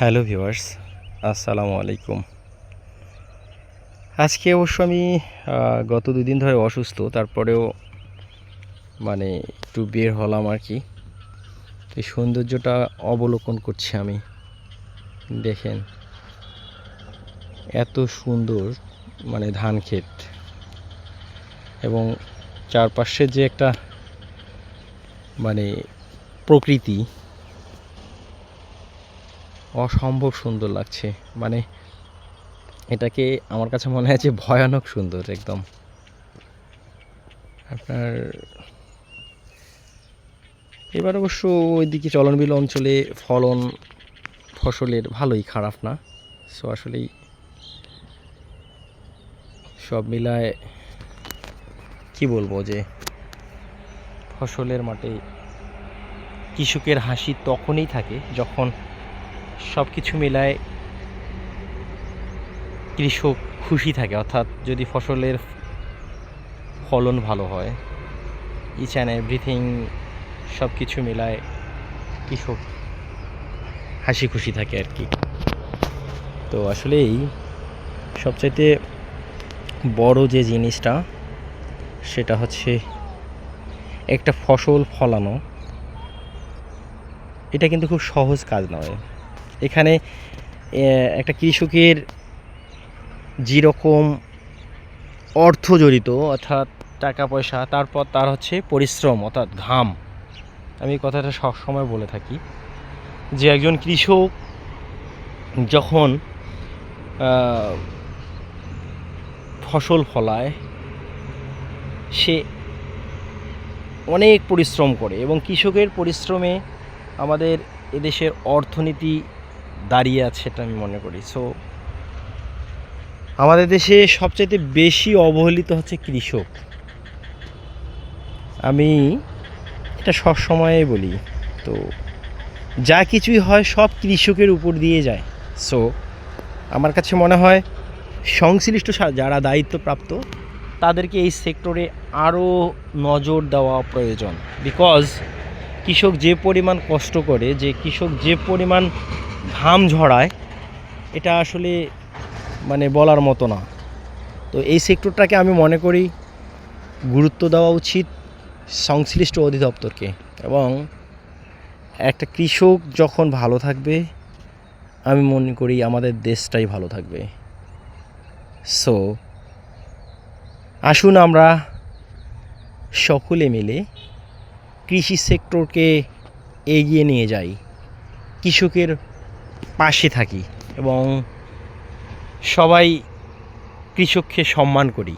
Hello viewers, আসসালামু আলাইকুম। আজকে অবশ্য আমি গত 2 দিন ধরে অসুস্থ, তারপরেও একটু বের হলাম আর কি। এই সৌন্দর্যটা অবলোকন করছি আমি। দেখেন এত সুন্দর ধান ক্ষেত এবং চারপাশে যে একটা প্রকৃতি অসম্ভব সুন্দর লাগছে। এটাকে আমার কাছে মনে হয় যে ভয়ানক সুন্দর একদম। আপনার এবার অবশ্য ওইদিকে চলনবিল অঞ্চলে ফসলের ভালোই, খারাপ না। সো আসলেই সব মিলায় কি বলবো যে ফসলের মাঠে কৃষকের হাসি তখনই থাকে যখন সব কিছু মিলায় কৃষক খুশি থাকে। অর্থাৎ যদি ফসলের ফলন ভালো হয়, ইচ অ্যান্ড এভরিথিং সব কিছু মিলায় কৃষক হাসি খুশি থাকে আর কি। তো আসলেই সবচাইতে বড় যে জিনিসটা সেটা হচ্ছে একটা ফসল ফলানো। এটা কিন্তু খুব সহজ কাজ নয়। এখানে একটা কৃষকের যেরকম অর্থ জড়িত, অর্থাৎ টাকা পয়সা, তারপর তার হচ্ছে পরিশ্রম অর্থাৎ ঘাম। আমি কথাটা সবসময় বলে থাকি যে একজন কৃষক যখন ফসল ফলায় সে অনেক পরিশ্রম করে এবং কৃষকের পরিশ্রমে আমাদের এদেশের অর্থনীতি দাঁড়িয়ে আছে, এটা আমি মনে করি। সো আমাদের দেশে সবচাইতে বেশি অবহেলিত হচ্ছে কৃষক। আমি এটা সবসময়ই বলি। তো যা কিছুই হয় সব কৃষকের উপর দিয়ে যায়। সো আমার কাছে মনে হয় সংশ্লিষ্ট যারা দায়িত্বপ্রাপ্ত তাদেরকে এই সেক্টরে আরও নজর দেওয়া প্রয়োজন। বিকজ কৃষক যে পরিমাণ কষ্ট করে, যে কৃষক যে পরিমাণ ঘাম ঝরায়, এটা আসলে বলার মতো না। তো এই সেক্টরটাকে আমি মনে করি গুরুত্ব দেওয়া উচিত সংশ্লিষ্ট অধিদপ্তরকে। এবং একটা কৃষক যখন ভালো থাকবে, আমি মনে করি আমাদের দেশটাই ভালো থাকবে। সো আসুন আমরা সকলে মিলে কৃষি সেক্টরকে এগিয়ে নিয়ে যাই, কৃষকের পাশে থাকি এবং সবাই কৃষককে সম্মান করি।